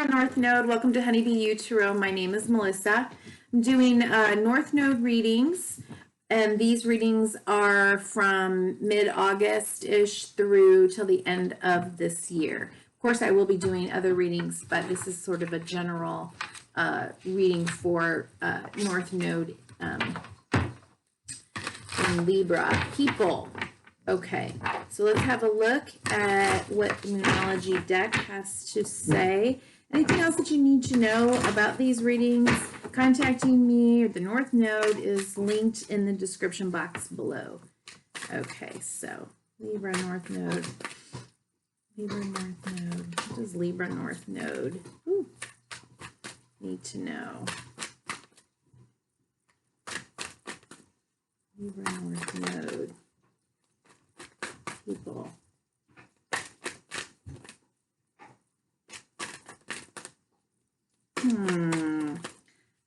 North Node, welcome to Honeybee Tarot. My name is Melissa. I'm doing North Node readings, and these readings are from mid-August-ish through till the end of this year. Of course, I will be doing other readings, but this is sort of a general reading for North Node in Libra people. Okay, so let's have a look at what the Moonology deck has to say. Anything else that you need to know about these readings? Contacting me or the North Node is linked in the description box below. Okay, so Libra North Node. Libra North Node. What does Libra North Node need to know? Libra North Node. People.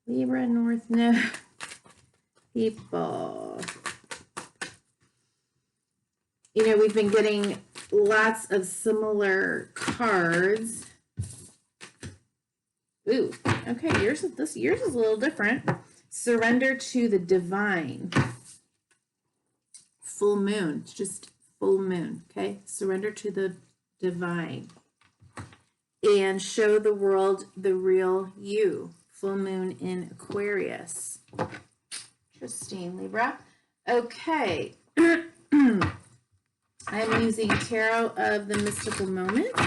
Libra North Node people. You know, we've been getting lots of similar cards. Ooh, okay, yours is a little different. Surrender to the divine. Full moon. It's just full moon, okay? Surrender to the divine. And show the world the real you. Full moon in Aquarius. Interesting, Libra. Okay. I'm using Tarot of the Mystical Moments.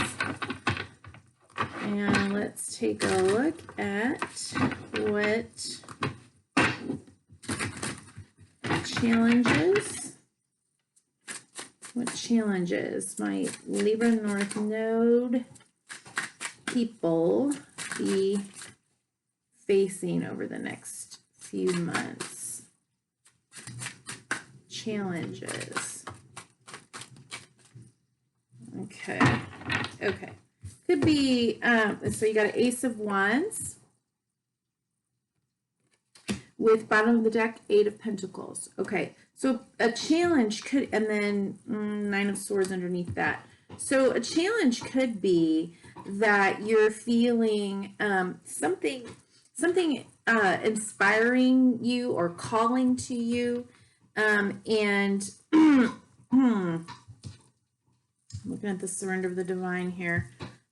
And let's take a look at what challenges my Libra North Node people be facing over the next few months. Challenges. Okay. Could be, so you got an Ace of Wands with bottom of the deck, 8 of Pentacles. Okay, so a challenge could, and then 9 of Swords underneath that. So a challenge could be that you're feeling something inspiring you or calling to you, and looking at the surrender of the divine here,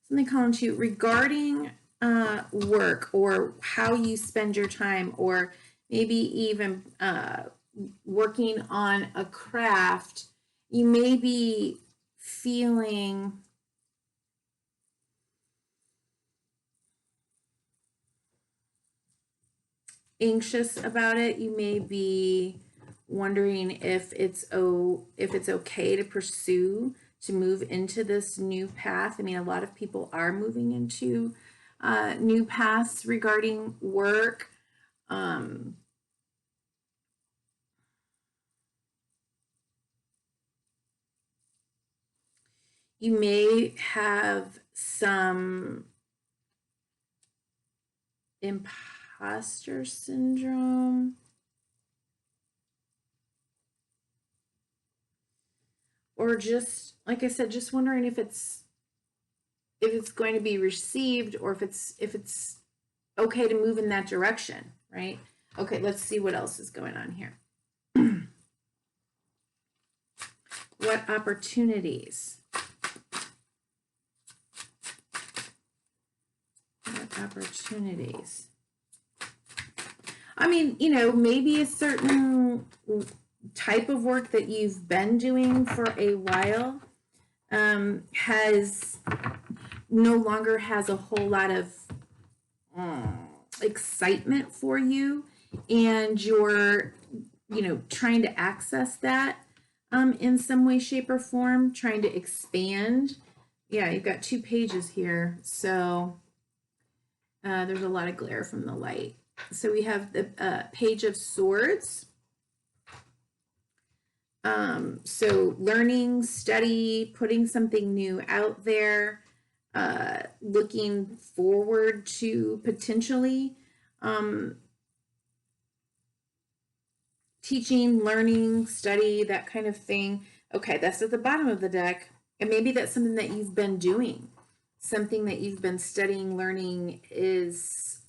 something calling to you regarding work or how you spend your time, or maybe even working on a craft. You may be feeling anxious about it. You may be wondering if it's okay to pursue, to move into this new path. I mean, a lot of people are moving into new paths regarding work. You may have some imposter syndrome, or just, like I said, just wondering if it's going to be received, or if it's okay to move in that direction, right? Okay, let's see what else is going on here. What opportunities? I mean, you know, maybe a certain type of work that you've been doing for a while has no longer has a whole lot of excitement for you, and you're, you know, trying to access that in some way, shape, or form, trying to expand. Yeah, you've got 2 pages here, so there's a lot of glare from the light. So we have the Page of Swords. So learning, study, putting something new out there, looking forward to potentially teaching, learning, study, that kind of thing. Okay, that's at the bottom of the deck. And maybe that's something that you've been doing. something that you've been studying, learning is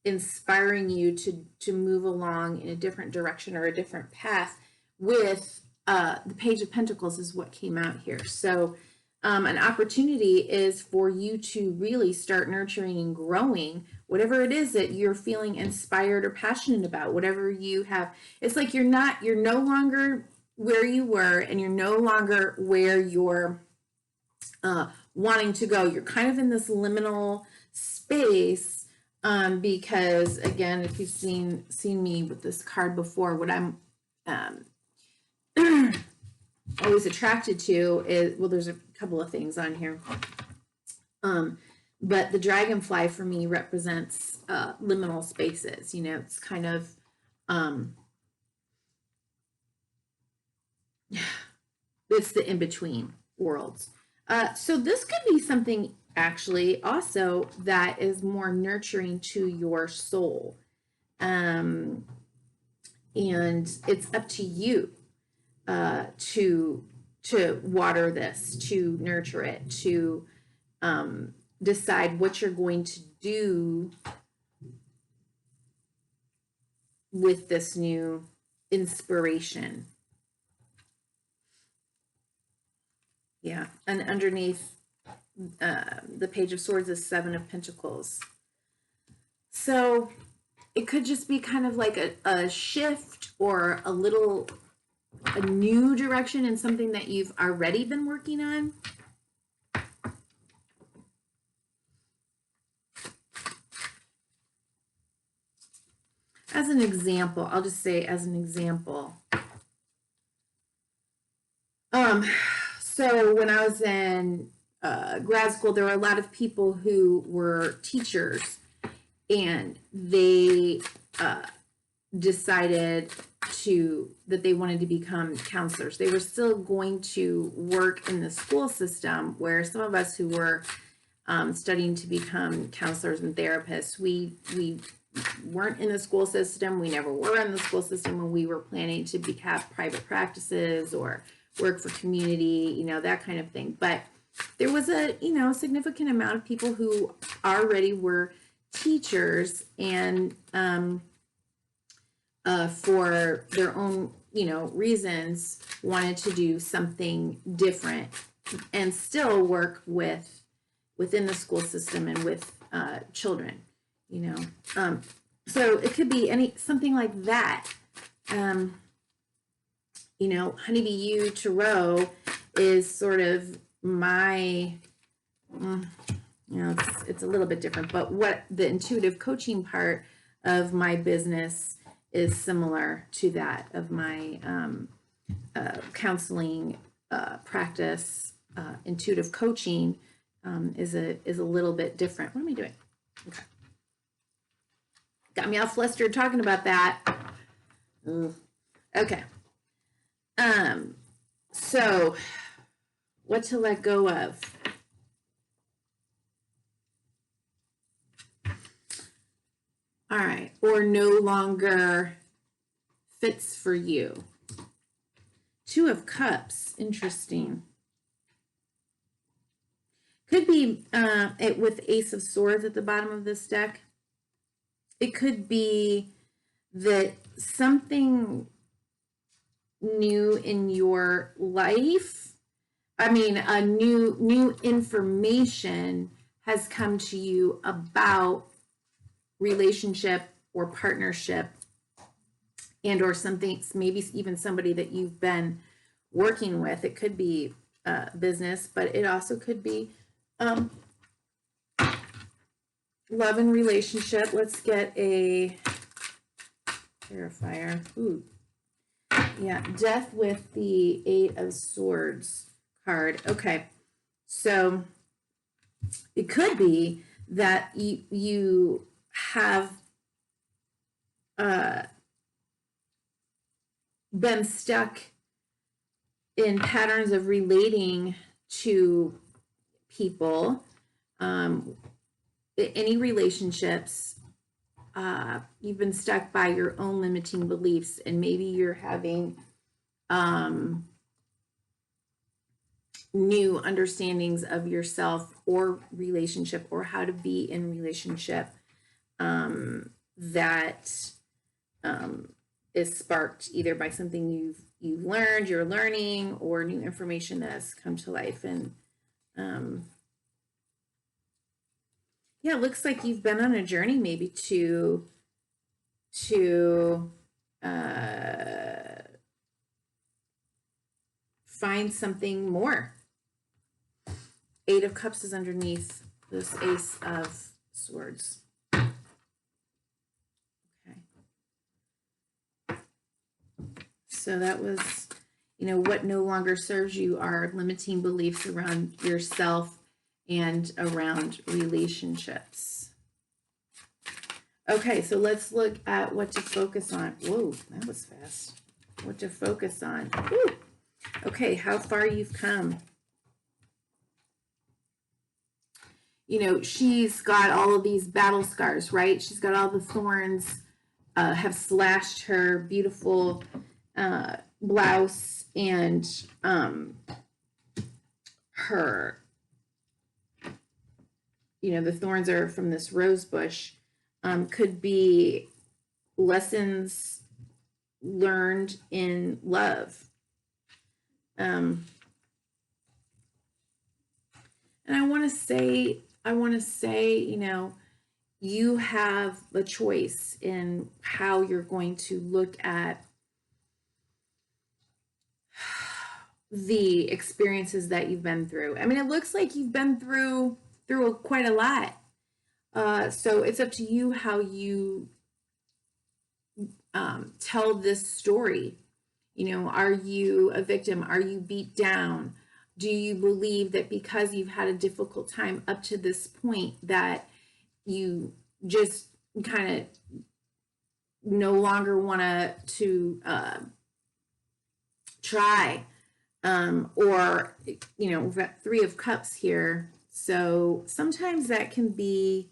inspiring you to move along in a different direction or a different path with the Page of Pentacles is what came out here. So an opportunity is for you to really start nurturing and growing whatever it is that you're feeling inspired or passionate about, whatever you have. It's like you're no longer where you were, and you're no longer where you're wanting to go. You're kind of in this liminal space because, again, if you've seen me with this card before, what I'm always attracted to is, well, there's a couple of things on here. But the dragonfly for me represents liminal spaces. You know, it's kind of it's the in-between worlds. So this could be something actually also that is more nurturing to your soul. And it's up to you to water this, to nurture it, to decide what you're going to do with this new inspiration. Yeah, and underneath the Page of Swords is Seven of Pentacles. So it could just be kind of like a shift or a new direction in something that you've already been working on. As an example, I'll just say as an example. So when I was in grad school, there were a lot of people who were teachers, and they decided that they wanted to become counselors. They were still going to work in the school system, where some of us who were studying to become counselors and therapists, we weren't in the school system. We never were in the school system when we were planning to have private practices or work for community, you know, that kind of thing. But there was a, significant amount of people who already were teachers and for their own, reasons wanted to do something different and still work within the school system and with children, so it could be something like that. Honeybee U Tarot is sort of my, it's a little bit different, but what the intuitive coaching part of my business is similar to that of my counseling practice. Intuitive coaching is a little bit different. What am I doing? Okay. Got me all flustered talking about that. Okay. So what to let go of? All right. Or no longer fits for you. Two of Cups. Interesting. Could be it with Ace of Swords at the bottom of this deck. It could be that something new in your life, a new information has come to you about relationship or partnership, and or something, maybe even somebody that you've been working with. It could be business, but it also could be love and relationship. Let's get a clarifier. Ooh. Yeah, Death with the Eight of Swords card. Okay, so it could be that you have been stuck in patterns of relating to people, any relationships. You've been stuck by your own limiting beliefs, and maybe you're having new understandings of yourself or relationship, or how to be in relationship, that is sparked either by something you've learned, you're learning, or new information that has come to life. And yeah, it looks like you've been on a journey maybe to find something more. Eight of Cups is underneath this Ace of Swords. Okay. So that was, what no longer serves you are limiting beliefs around yourself and around relationships. Okay, so let's look at what to focus on. Whoa, that was fast. What to focus on. Woo. Okay, how far you've come. She's got all of these battle scars, right? She's got all the thorns have slashed her beautiful blouse, and her, the thorns are from this rose bush. Could be lessons learned in love. And I want to say, you have a choice in how you're going to look at the experiences that you've been through. I mean, it looks like you've been through quite a lot. So it's up to you how you tell this story. Are you a victim? Are you beat down? Do you believe that because you've had a difficult time up to this point that you just kind of no longer want to try? Or, we've got Three of Cups here. So sometimes that can be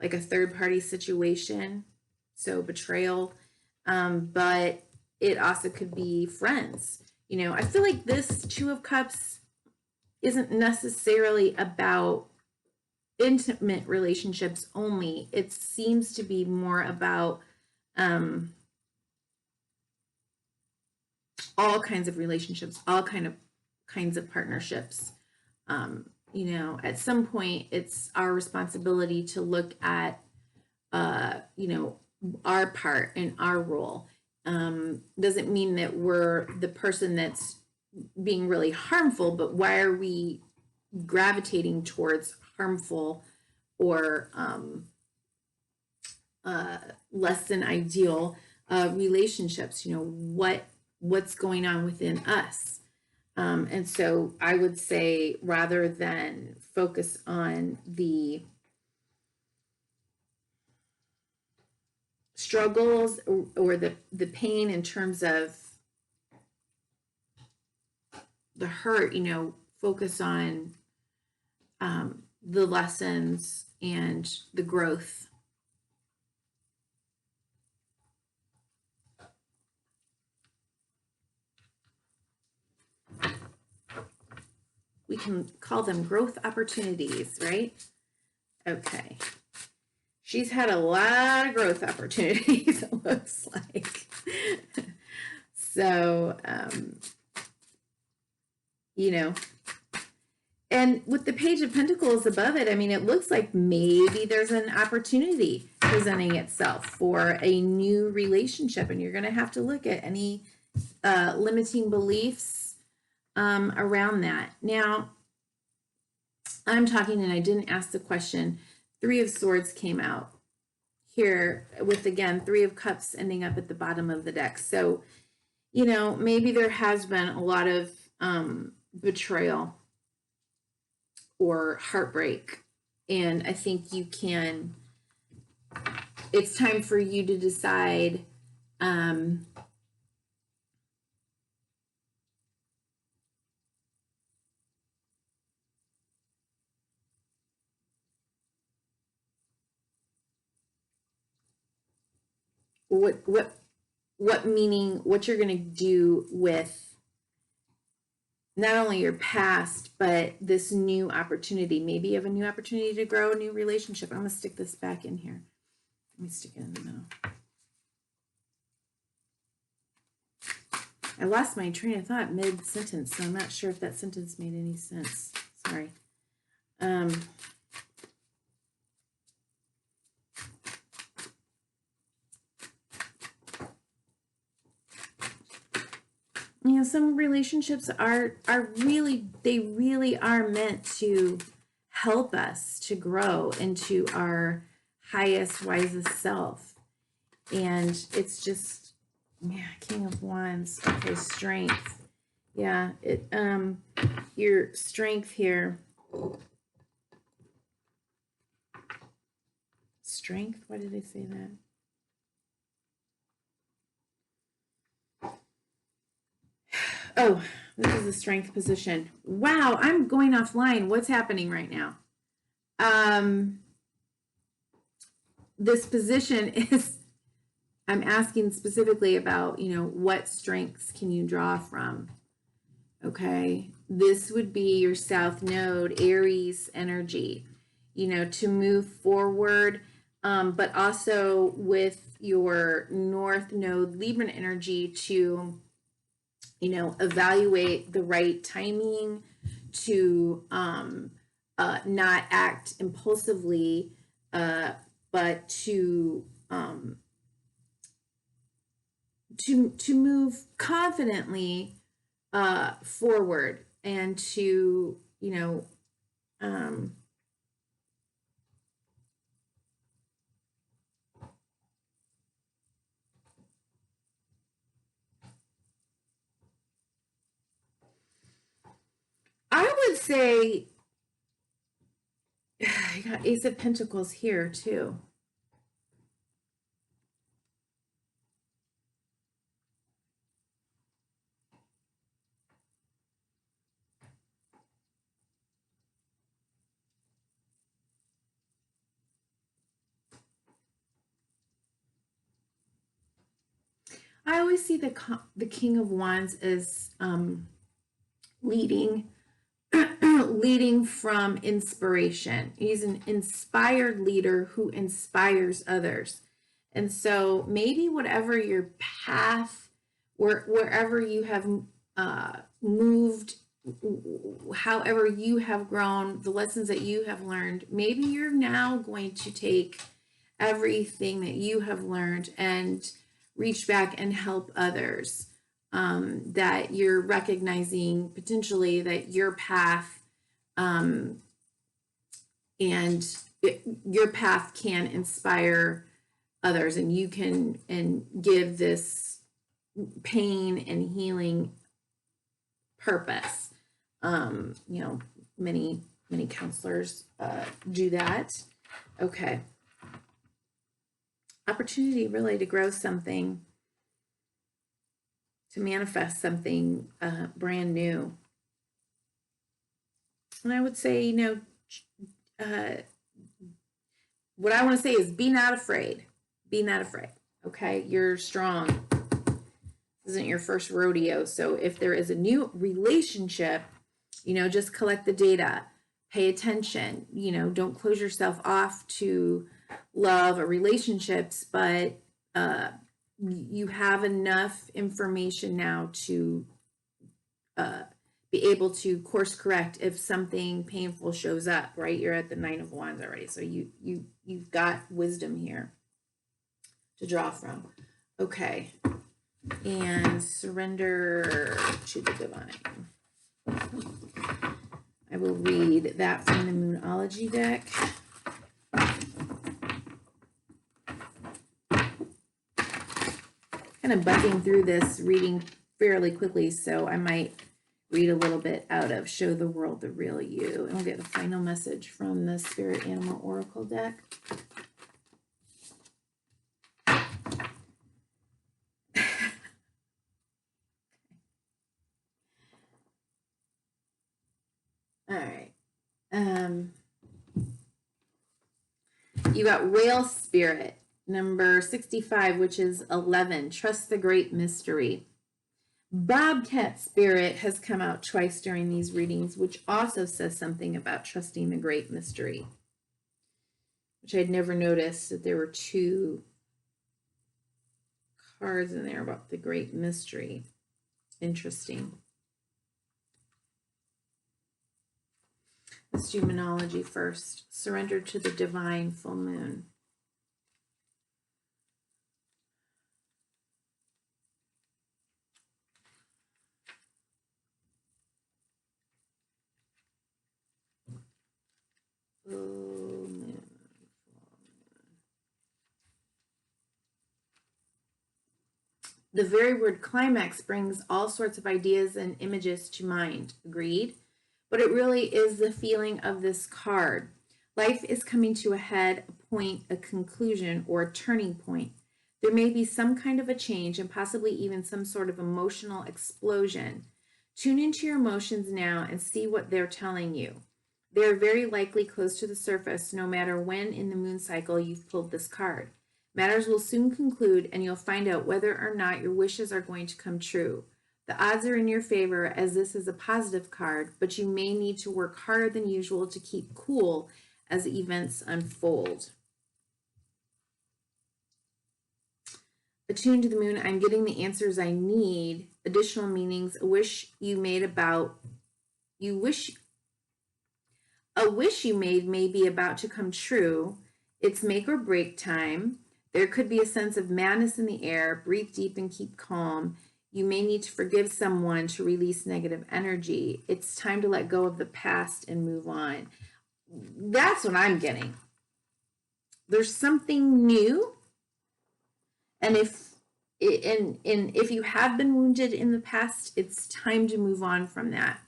like a third party situation, so betrayal, but it also could be friends. I feel like this Two of Cups isn't necessarily about intimate relationships only. It seems to be more about all kinds of relationships, all kinds of partnerships. At some point it's our responsibility to look at our part and our role. Doesn't mean that we're the person that's being really harmful, but why are we gravitating towards harmful or less than ideal relationships? What's going on within us? And so I would say, rather than focus on the struggles or the pain in terms of the hurt, focus on the lessons and the growth. We can call them growth opportunities, right? Okay. She's had a lot of growth opportunities, it looks like. So, and with the Page of Pentacles above it, I mean, it looks like maybe there's an opportunity presenting itself for a new relationship, and you're going to have to look at any limiting beliefs around that. Now, I'm talking, and I didn't ask the question. Three of Swords came out here with, again, Three of Cups ending up at the bottom of the deck. So, maybe there has been a lot of betrayal or heartbreak. And I think it's time for you to decide what meaning, what you're going to do with not only your past, but this new opportunity. Maybe you have a new opportunity to grow a new relationship. I'm going to stick this back in here. Let me stick it in the middle. I lost my train of thought mid-sentence, so I'm not sure if that sentence made any sense. Sorry. You know, some relationships are really, they really are meant to help us to grow into our highest, wisest self. And it's just, yeah, King of Wands. Okay, strength. Yeah, your strength here. Strength? Why did I say that? Oh, this is the strength position. Wow, I'm going offline. What's happening right now? This position is, I'm asking specifically about, you know, what strengths can you draw from? Okay, this would be your South Node, Aries energy, you know, to move forward, but also with your North Node, Libra energy to, you know, evaluate the right timing, to not act impulsively, but to move confidently forward, and to, you know, I would say, I got Ace of Pentacles here too. I always see the King of Wands as leading leading from inspiration. He's an inspired leader who inspires others. And so maybe whatever your path, wherever you have moved, however you have grown, the lessons that you have learned, maybe you're now going to take everything that you have learned and reach back and help others. That you're recognizing potentially that your path your path can inspire others, and you can give this pain and healing purpose. You know, many counselors do that. Okay. Opportunity really to grow something, to manifest something brand new. And I would say, you know, what I want to say is be not afraid. Be not afraid. Okay, you're strong. This isn't your first rodeo. So if there is a new relationship, you know, just collect the data, pay attention, you know, don't close yourself off to love or relationships, but you have enough information now to be able to course correct if something painful shows up, right? You're at the 9 of Wands already, so you've got wisdom here to draw from. Okay, and surrender to the divine. I will read that from the Moonology deck. Kind of buzzing through this reading fairly quickly, so I might read a little bit out of Show the World the Real You, and we'll get the final message from the Spirit Animal Oracle deck. All right. You got Whale Spirit. number 65, which is 11, trust the great mystery. Bobcat spirit has come out twice during these readings, which also says something about trusting the great mystery, which I'd never noticed that there were two cards in there about the great mystery. Interesting. Let's do Moonology first. Surrender to the divine full moon. Full moon. The very word climax brings all sorts of ideas and images to mind. Agreed? But it really is the feeling of this card. Life is coming to a head, a point, a conclusion, or a turning point. There may be some kind of a change and possibly even some sort of emotional explosion. Tune into your emotions now and see what they're telling you. They're very likely close to the surface no matter when in the moon cycle you've pulled this card. Matters will soon conclude and you'll find out whether or not your wishes are going to come true. The odds are in your favor as this is a positive card, but you may need to work harder than usual to keep cool as events unfold. Attuned to the moon, I'm getting the answers I need. Additional meanings, a wish you made may be about to come true. It's make or break time. There could be a sense of madness in the air. Breathe deep and keep calm. You may need to forgive someone to release negative energy. It's time to let go of the past and move on. That's what I'm getting. There's something new. And if you have been wounded in the past, it's time to move on from that.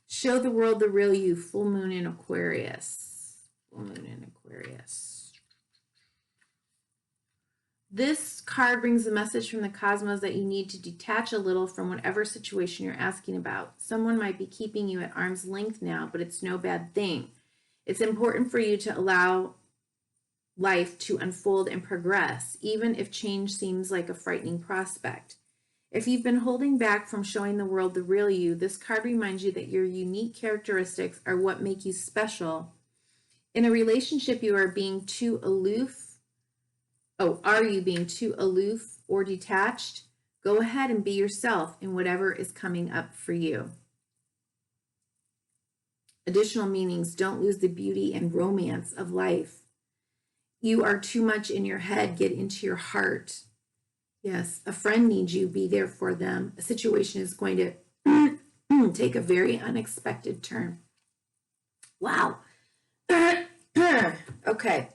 Show the world the real you. Full moon in Aquarius. Full moon in Aquarius. This card brings a message from the cosmos that you need to detach a little from whatever situation you're asking about. Someone might be keeping you at arm's length now, but it's no bad thing. It's important for you to allow life to unfold and progress, even if change seems like a frightening prospect. If you've been holding back from showing the world the real you, this card reminds you that your unique characteristics are what make you special. In a relationship, you are being too aloof. Are you being too aloof or detached? Go ahead and be yourself in whatever is coming up for you. Additional meanings, don't lose the beauty and romance of life. You are too much in your head, get into your heart. Yes, a friend needs you, be there for them. A situation is going to take a very unexpected turn. Wow. Okay.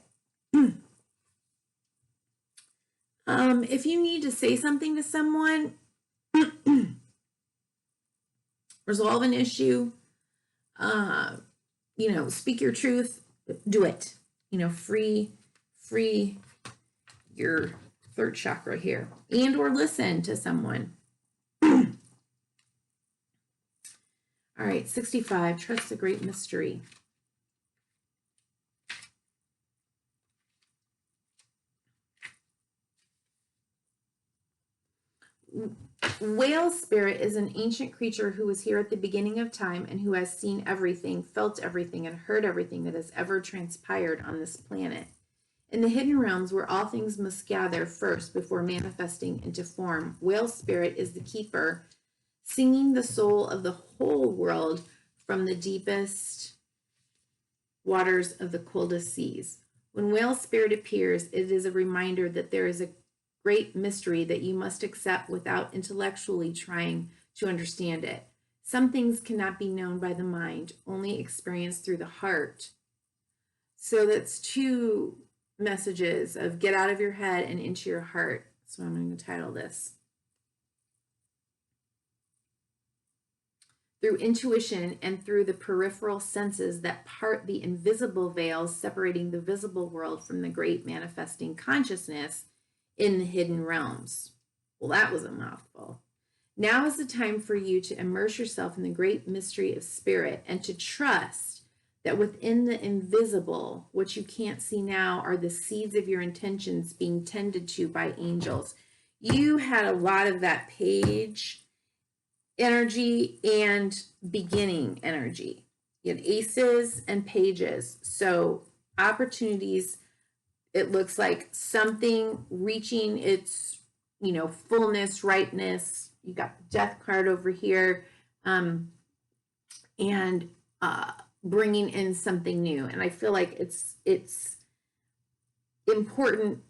If you need to say something to someone, resolve an issue, speak your truth, do it. Free your third chakra here, and or listen to someone. All right, 65, trust the great mystery. Whale spirit is an ancient creature who was here at the beginning of time and who has seen everything, felt everything, and heard everything that has ever transpired on this planet. In the hidden realms where all things must gather first before manifesting into form, whale spirit is the keeper, singing the soul of the whole world from the deepest waters of the coldest seas. When whale spirit appears, it is a reminder that there is a great mystery that you must accept without intellectually trying to understand it. Some things cannot be known by the mind, only experienced through the heart. So that's two messages of get out of your head and into your heart. So I'm going to title this. Through intuition and through the peripheral senses that part the invisible veils separating the visible world from the great manifesting consciousness in the hidden realms. Well, that was a mouthful. Now is the time for you to immerse yourself in the great mystery of spirit and to trust that within the invisible, what you can't see now, are the seeds of your intentions being tended to by angels. You had a lot of that page energy and beginning energy. You had aces and pages. So opportunities, it looks like something reaching its, fullness, ripeness. You got the death card over here, and bringing in something new. And I feel like it's important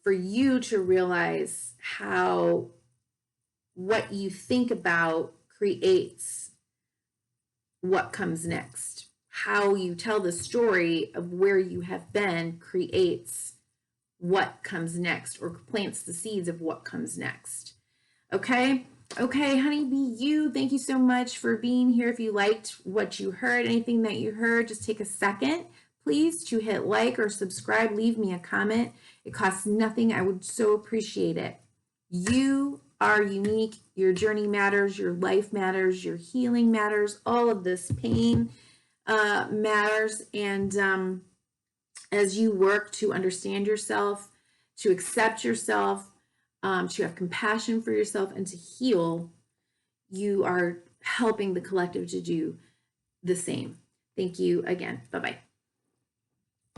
for you to realize how what you think about creates what comes next. How you tell the story of where you have been creates what comes next, or plants the seeds of what comes next. Okay, honeybee, thank you so much for being here. If you liked what you heard, anything that you heard, just take a second, please, to hit like or subscribe. Leave me a comment. It costs nothing. I would so appreciate it. You are unique. Your journey matters. Your life matters. Your healing matters. All of this pain matters. And as you work to understand yourself, to accept yourself, to have compassion for yourself, and to heal, you are helping the collective to do the same. Thank you again. Bye-bye.